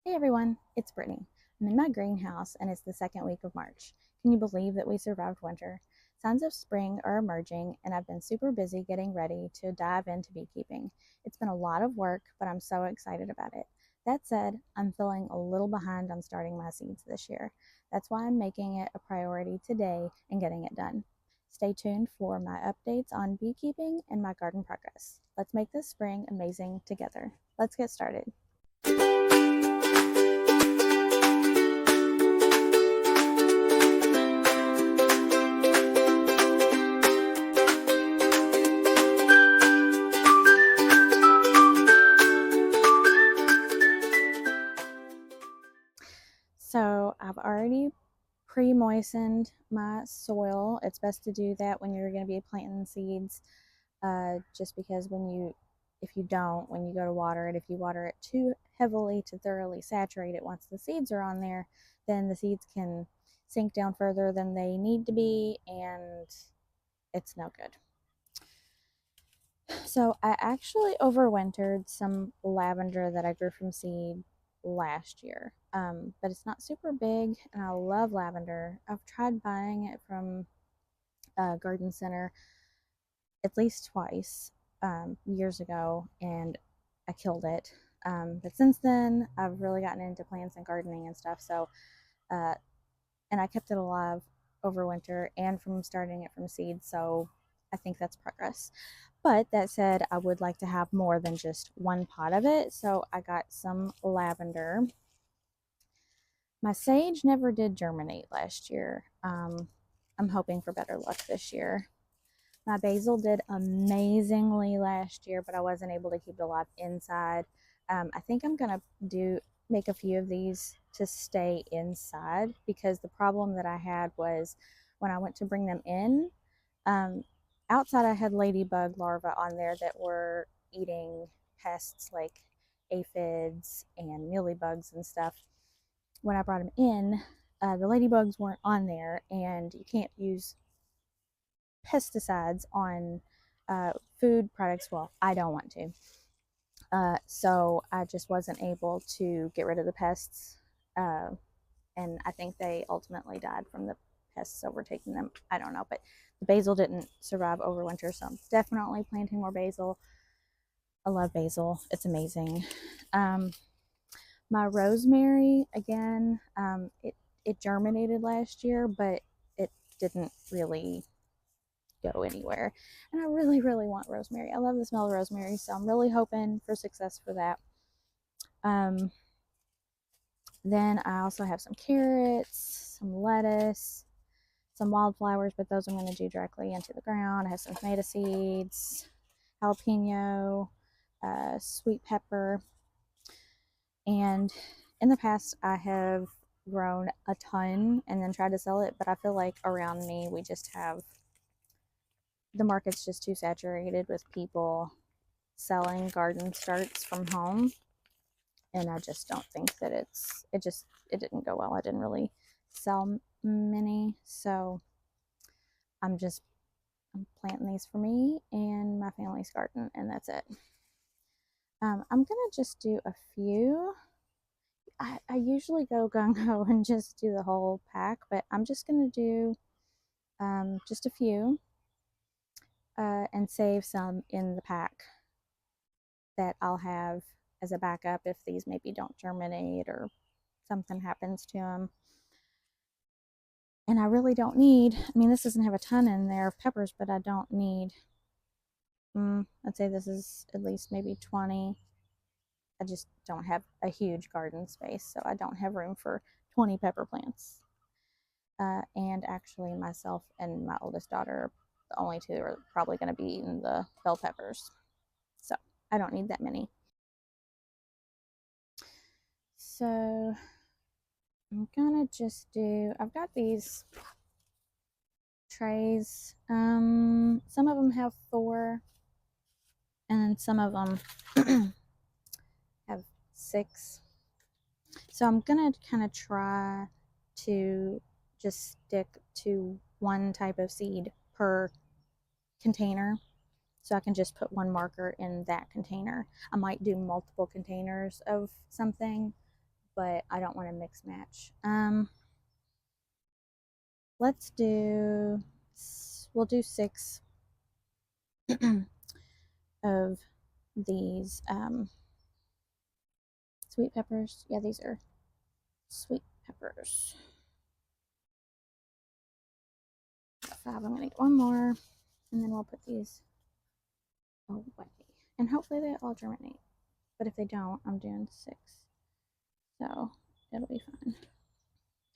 Hey everyone, it's Brittany. I'm in my greenhouse and it's the second week of March. Can you believe that we survived winter? Signs of spring are emerging and I've been super busy getting ready to dive into beekeeping. It's been a lot of work, but I'm so excited about it. That said, I'm feeling a little behind on starting my seeds this year. That's why I'm making it a priority today and getting it done. Stay tuned for my updates on beekeeping and my garden progress. Let's make this spring amazing together. Let's get started. So I've already pre-moistened my soil. It's best to do that when you're going to be planting seeds, just because if you don't, when you go to water it, if you water it too heavily to thoroughly saturate it once the seeds are on there, then the seeds can sink down further than they need to be, and it's no good. So I actually overwintered some lavender that I grew from seed last year. But it's not super big, and I love lavender. I've tried buying it from a garden center at least twice years ago, and I killed it. But since then, I've really gotten into plants and gardening and stuff. Uh, and I kept it alive over winter and from starting it from seed. So I think that's progress. But that said, I would like to have more than just one pot of it. So I got some lavender. My sage never did germinate last year. I'm hoping for better luck this year. My basil did amazingly last year, but I wasn't able to keep it alive inside. I think I'm gonna do make a few of these to stay inside because the problem that I had was when I went to bring them in, um, outside I had ladybug larvae on there that were eating pests like aphids and mealybugs and stuff. When I brought them in, the ladybugs weren't on there, and you can't use pesticides on food products. Well, I don't want to. So I just wasn't able to get rid of the pests. Uh, and I think they ultimately died from the pests overtaking them. I don't know. But the basil didn't survive over winter. So I'm definitely planting more basil. I love basil, it's amazing. Um, my rosemary, again, it germinated last year, but it didn't really go anywhere. And I really, really want rosemary. I love the smell of rosemary, so I'm really hoping for success for that. Um, then I also have some carrots, some lettuce, some wildflowers, but those I'm going to do directly into the ground. I have some tomato seeds, jalapeno, sweet pepper, and in the past I have grown a ton and then tried to sell it, but I feel like around me we just have the market's just too saturated with people selling garden starts from home, and I just don't think that it didn't go well. I didn't really sell many, so I'm planting these for me and my family's garden, and that's it. I'm gonna just do a few. I usually go gung ho and just do the whole pack, but I'm just gonna do just a few and save some in the pack that I'll have as a backup if these maybe don't germinate or something happens to them. And I really don't need, I mean, this doesn't have a ton in there of peppers, but I don't need, I'd say this is at least maybe 20. I just don't have a huge garden space, so I don't have room for 20 pepper plants. And actually, myself and my oldest daughter, the only two are probably going to be eating the bell peppers. So I don't need that many. So I'm gonna just do, I've got these trays. Some of them have four, and some of them have six. So I'm gonna kind of try to just stick to one type of seed per container, so I can just put one marker in that container. I might do multiple containers of something, but I don't want to mix match. Let's do, we'll do 6 of these sweet peppers. Yeah, these are sweet peppers. 5. I'm gonna get one more, and then we'll put these away. And hopefully they all germinate. But if they don't, I'm doing 6. So it'll be fine.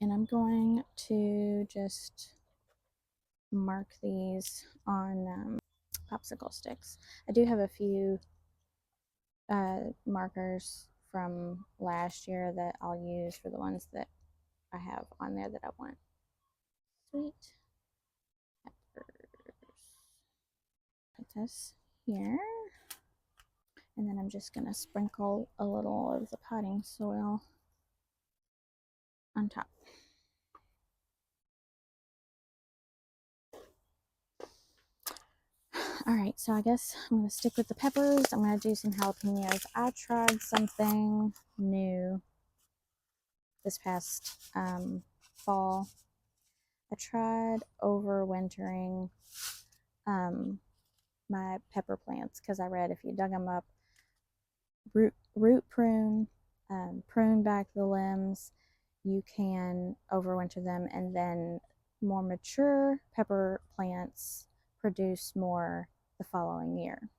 And I'm going to just mark these on popsicle sticks. I do have a few markers from last year that I'll use for the ones that I have on there that I want. Sweet peppers. Put this here. And then I'm just going to sprinkle a little of the potting soil on top. All right, so I guess I'm going to stick with the peppers. I'm going to do some jalapenos. I tried something new this past fall. I tried overwintering my pepper plants because I read if you dug them up, root prune, prune back the limbs, you can overwinter them, and then more mature pepper plants produce more the following year.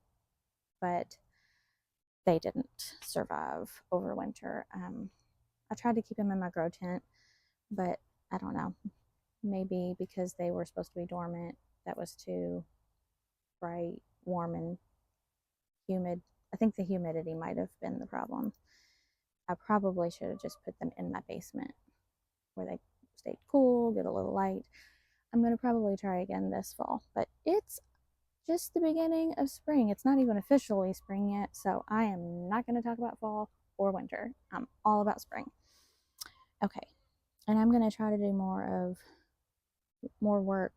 But they didn't survive overwinter. I tried to keep them in my grow tent, but I don't know. Maybe because they were supposed to be dormant, that was too bright, warm, and humid. I think the humidity might have been the problem. I probably should have just put them in my basement where they stayed cool, get a little light. I'm going to probably try again this fall, but it's just the beginning of spring. It's not even officially spring yet, so I am not going to talk about fall or winter. I'm all about spring. Okay, and I'm going to try to do more work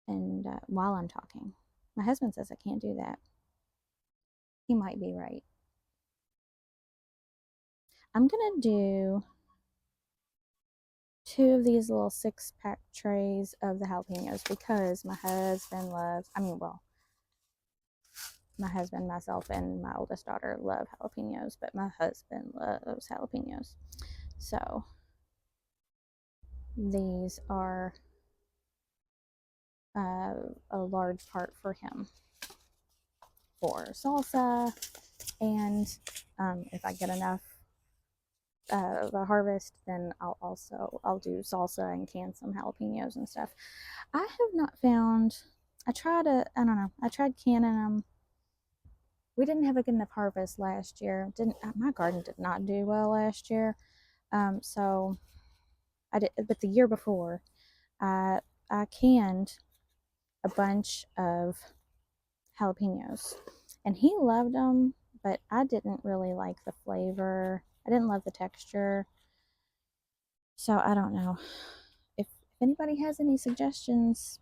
and while I'm talking. My husband says I can't do that. He might be right. I'm going to do 2 of these little 6-pack trays of the jalapenos because my husband loves, my husband, myself, and my oldest daughter love jalapenos, but my husband loves jalapenos. So these are a large part for him for salsa, and if I get enough of a harvest, then I'll do salsa and can some jalapenos and stuff. I have not found. I tried canning them. We didn't have a good enough harvest last year. My garden did not do well last year. So I did, but the year before, I canned a bunch of jalapenos, and he loved them, but I didn't really like the flavor. I didn't love the texture. So I don't know if anybody has any suggestions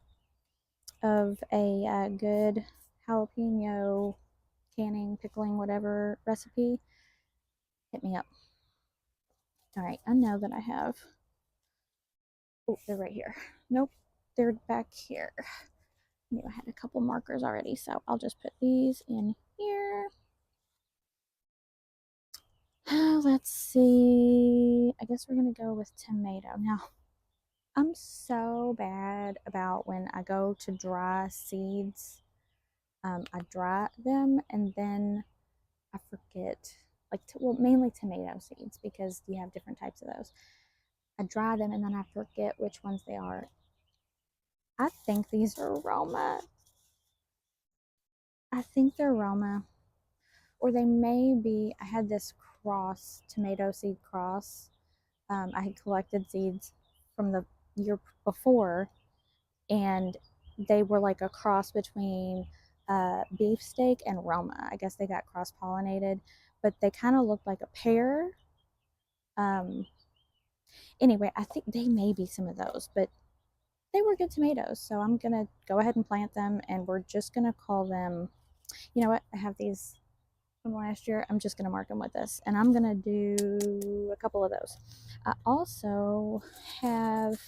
of a good jalapeno canning, pickling, whatever recipe, hit me up. All right, I know that I have. Oh, they're right here. Nope, they're back here. I knew I had a couple markers already, so I'll just put these in here. Let's see. I guess we're gonna go with tomato. Now, I'm so bad about when I go to dry seeds. I dry them and then I forget, mainly tomato seeds because you have different types of those. I dry them and then I forget which ones they are. I think these are Roma. I think they're Roma. Or they may be, I had this tomato seed cross. I had collected seeds from the year before, and they were like a cross between beefsteak and Roma. I guess they got cross pollinated, but they kind of looked like a pear. Anyway, I think they may be some of those, but they were good tomatoes. So I'm going to go ahead and plant them, and we're just going to call them, you know what? I have these from last year. I'm just going to mark them with this, and I'm going to do a couple of those. I also have,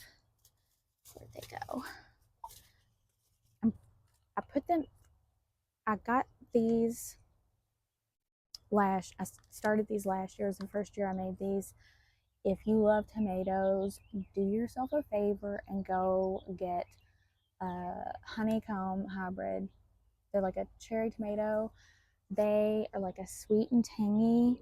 where'd they go? I put them, I got these I started these last year. It was the first year I made these. If you love tomatoes, do yourself a favor and go get a honeycomb hybrid. They're like a cherry tomato. They are like a sweet and tangy.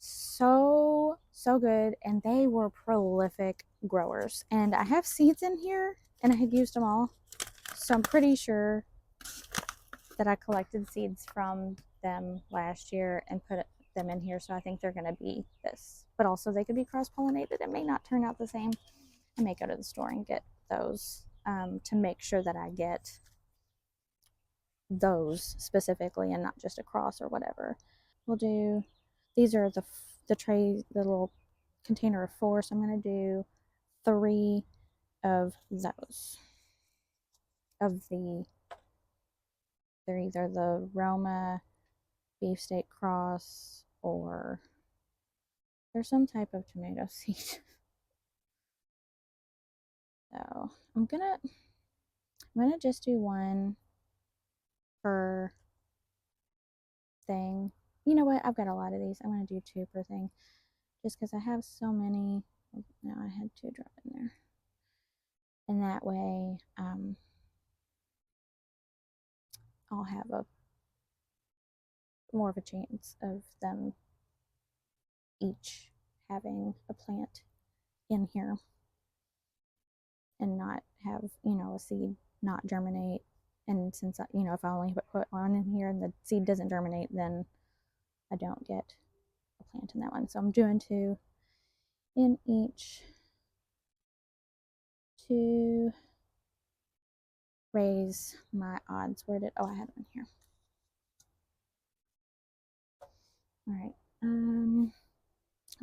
So good, and they were prolific growers. And I have seeds in here, and I had used them all, so I'm pretty sure that I collected seeds from them last year and put them in here. So I think they're going to be this, but also they could be cross pollinated. It may not turn out the same. I may go to the store and get those to make sure that I get those specifically and not just a cross or whatever. We'll do, these are the tray, the little container of 4. So I'm going to do 3 of those. They're either the Roma beefsteak cross or there's some type of tomato seed. So I'm gonna just do one per thing. You know what? I've got a lot of these. I'm gonna do 2 per thing, just because I have so many. Now I had 2 drop in there, and that way I'll have a more of a chance of them each having a plant in here and not have, a seed not germinate. And since, if I only put one in here and the seed doesn't germinate, then I don't get a plant in that one. So I'm doing 2 in each to raise my odds. I had one here. All right. I'll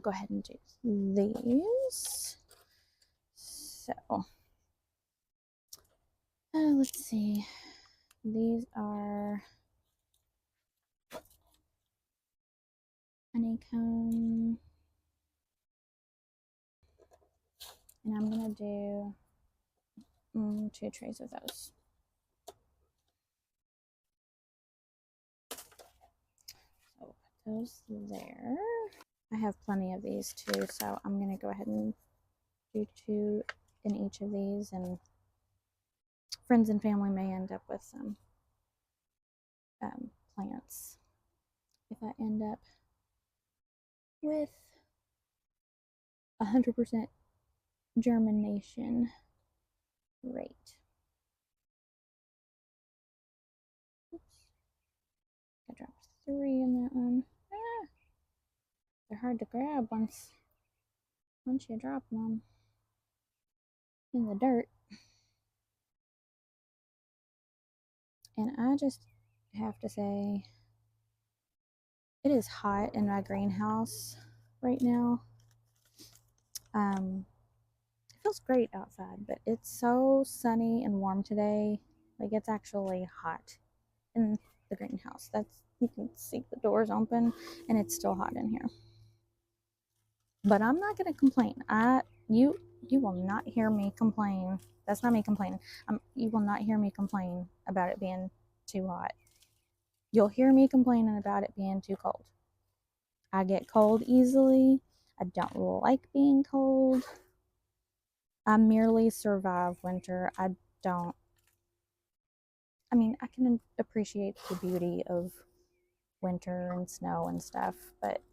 go ahead and do these. So, let's see. These are honeycomb, and I'm gonna do 2 trays of those. So put those there. I have plenty of these too, so I'm gonna go ahead and do 2 in each of these, and friends and family may end up with some plants if I end up with 100% germination rate. Oops. I dropped 3 in that one. They're hard to grab once you drop them in the dirt. And I just have to say, it is hot in my greenhouse right now. It feels great outside, but it's so sunny and warm today. Like, it's actually hot in the greenhouse. You can see the doors open, and it's still hot in here. But I'm not gonna complain. You will not hear me complain. That's not me complaining. You will not hear me complain about it being too hot. You'll hear me complaining about it being too cold. I get cold easily. I don't like being cold. I merely survive winter. I can appreciate the beauty of winter and snow and stuff, but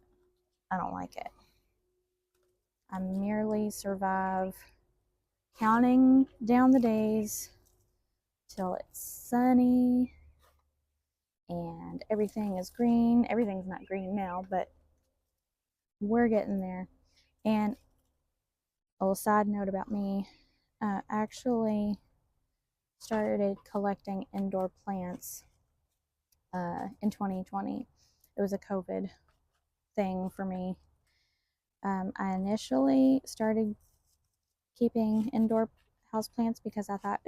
I don't like it. I merely survive counting down the days till it's sunny and everything is green. Everything's not green now, but we're getting there. And a little side note about me, I actually started collecting indoor plants in 2020. It was a COVID thing for me. I initially started keeping indoor house plants because I thought,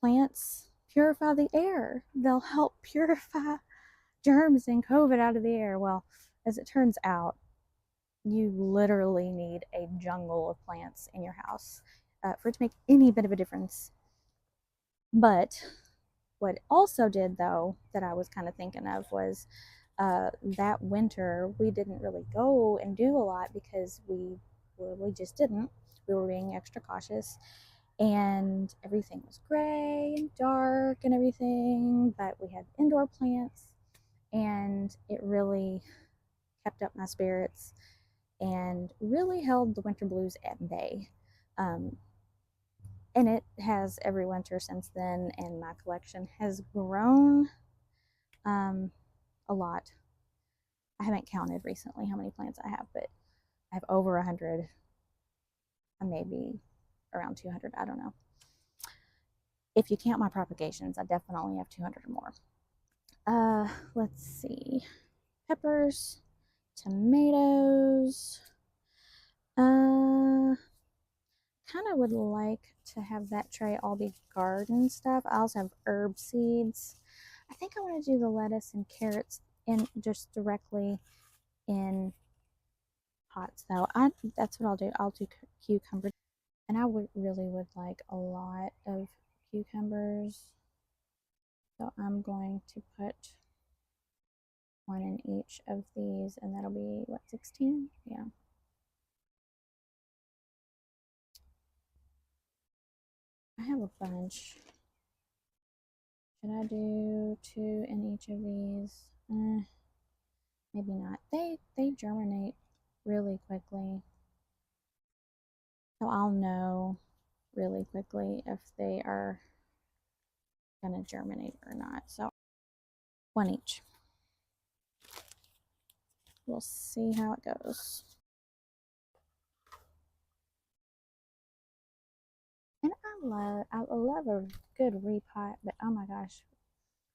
plants purify the air. They'll help purify germs and COVID out of the air. Well, as it turns out, you literally need a jungle of plants in your house for it to make any bit of a difference. But what also did, though, that I was kind of thinking of was that winter we didn't really go and do a lot because we just didn't. We were being extra cautious, and everything was gray and dark and everything. But we had indoor plants, and it really kept up my spirits and really held the winter blues at bay. Um, and it has every winter since then, and my collection has grown a lot. I haven't counted recently how many plants I have, but I have over 100, maybe around 200, I don't know. If you count my propagations, I definitely have 200 or more. Let's see. Peppers, tomatoes. Kind of would like to have that tray all be garden stuff. I also have herb seeds. I think I want to do the lettuce and carrots in just directly in pots though. That's what I'll do. I'll do cucumbers, and I really would like a lot of cucumbers. So I'm going to put one in each of these, and that'll be what, 16? Yeah. I have a bunch. Should I do 2 in each of these? Maybe not. They germinate really quickly. So I'll know really quickly if they are going to germinate or not. So 1 each. We'll see how it goes. And I love a good repot, but oh my gosh,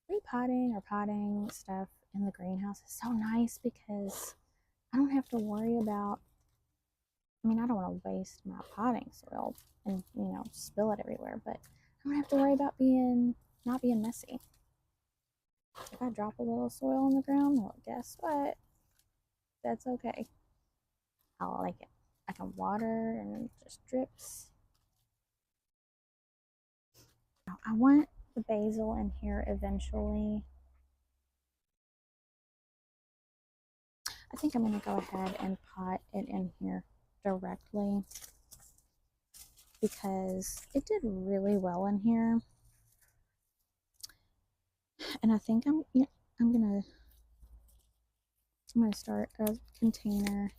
repotting or potting stuff in the greenhouse is so nice because I don't have to worry about, I mean, I don't want to waste my potting soil and, spill it everywhere, but I don't have to worry about not being messy. If I drop a little soil on the ground, well, guess what? That's okay. I like it. I can water and it just drips. I want the basil in here eventually. I think I'm going to go ahead and pot it in here directly because it did really well in here. And I think I'm going to start a container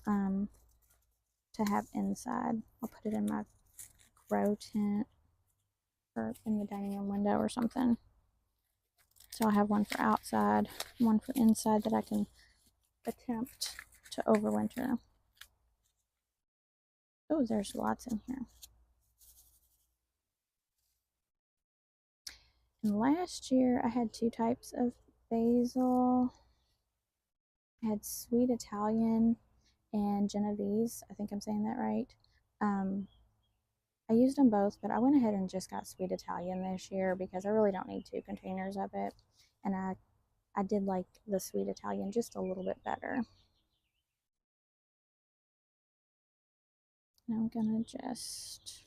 to have inside. I'll put it in my grow tent or in the dining room window or something. So I'll have one for outside, one for inside that I can attempt to overwinter. Oh, there's lots in here. And last year I had 2 types of basil. I had sweet Italian and Genovese. I think I'm saying that right. I used them both, but I went ahead and just got sweet Italian this year because I really don't need 2 containers of it. And I did like the sweet Italian just a little bit better. And I'm gonna just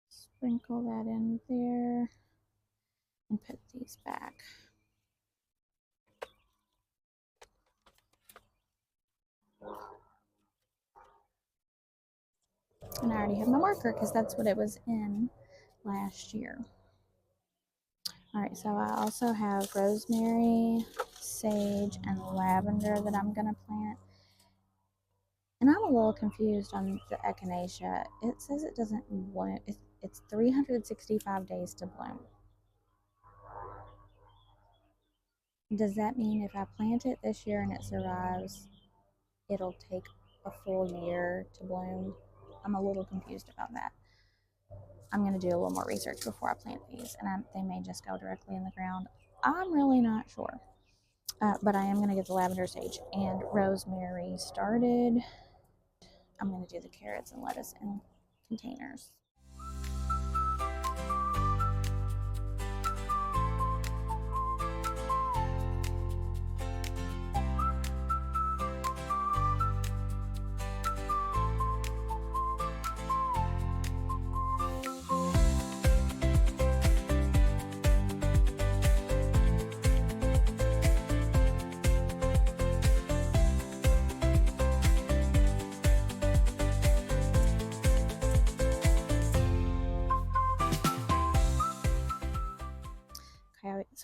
sprinkle that in there and put these back. And I already have my marker because that's what it was in last year. All right, so I also have rosemary, sage, and lavender that I'm gonna plant. And I'm a little confused on the echinacea. It says it doesn't bloom. It's 365 days to bloom. Does that mean if I plant it this year and it survives, it'll take a full year to bloom? I'm a little confused about that. I'm going to do a little more research before I plant these, and they may just go directly in the ground. I'm really not sure. But I am going to get the lavender, sage, and rosemary started. I'm going to do the carrots and lettuce in containers.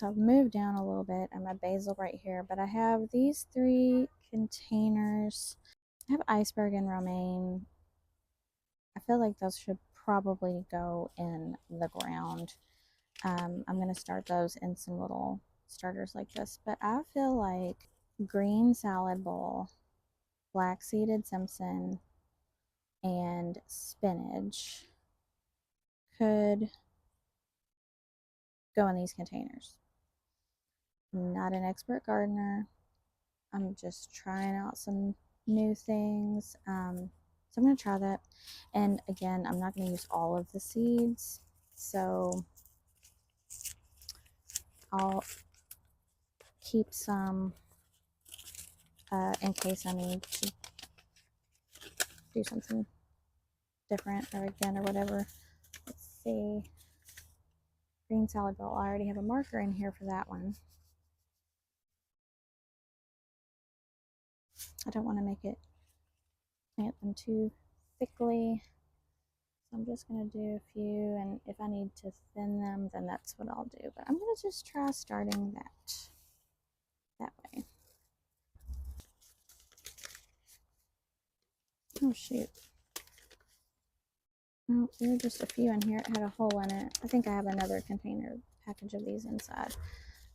So I've moved down a little bit. And my basil right here, but I have these 3 containers. I have iceberg and romaine. I feel like those should probably go in the ground. I'm going to start those in some little starters like this, but I feel like green salad bowl, black seeded Simpson, and spinach could go in these containers. I'm not an expert gardener. I'm just trying out some new things. So I'm going to try that. And again, I'm not going to use all of the seeds. So I'll keep some in case I need to do something different or again or whatever. Let's see. Green salad bowl. I already have a marker in here for that one. I don't want to make it plant them too thickly. So I'm just going to do a few, and if I need to thin them, then that's what I'll do. But I'm going to just try starting that way. Oh, shoot. Oh, there are just a few in here. It had a hole in it. I think I have another container package of these inside.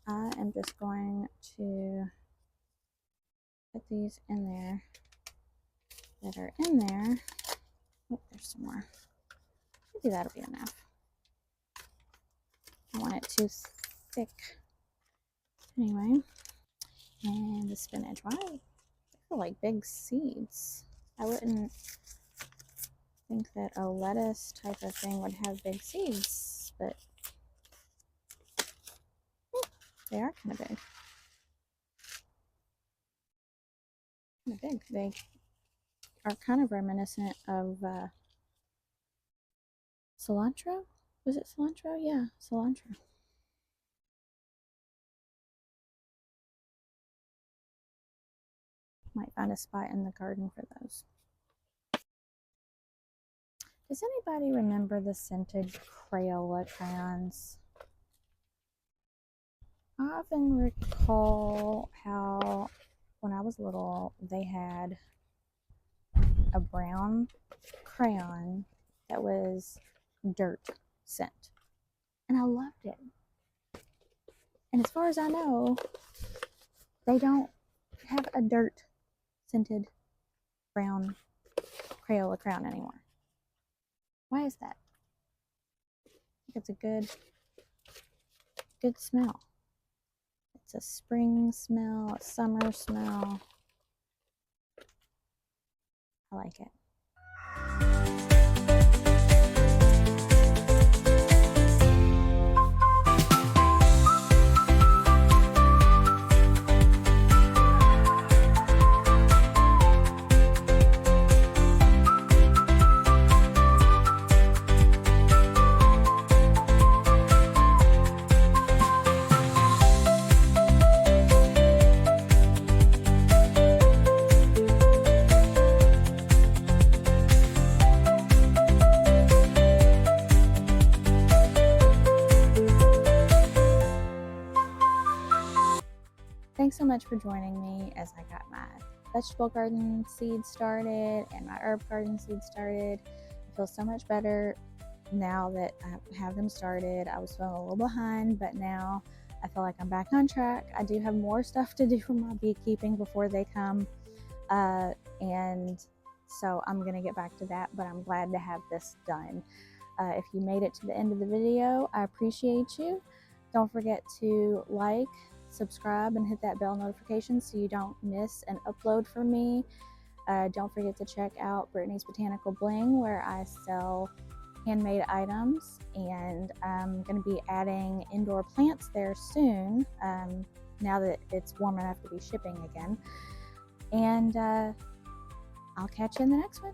I am just going to put these in there that are in there. Oh, there's some more. Maybe that'll be enough. I don't want it too thick. Anyway, and the spinach. Wow, they feel like big seeds. I wouldn't think that a lettuce type of thing would have big seeds, but they are kind of big. Kind of big. They are kind of reminiscent of cilantro. Was it cilantro? Yeah, cilantro. Might find a spot in the garden for those. Does anybody remember the scented Crayola crayons? I often recall how when I was little they had a brown crayon that was dirt scent, and I loved it. And as far as I know, they don't have a dirt scented brown Crayola crayon anymore. Why is that? I think it's a good smell. It's a spring smell, a summer smell. I like it. Thanks so much for joining me as I got my vegetable garden seeds started and my herb garden seeds started. I feel so much better now that I have them started. I was feeling a little behind, but now I feel like I'm back on track. I do have more stuff to do for my beekeeping before they come, and so I'm gonna get back to that, but I'm glad to have this done. If you made it to the end of the video, I appreciate you. Don't forget to like, subscribe, and hit that bell notification so you don't miss an upload from me. Don't forget to check out Brittany's Botanical Bling, where I sell handmade items, and I'm going to be adding indoor plants there soon, now that it's warm enough to be shipping again. And I'll catch you in the next one.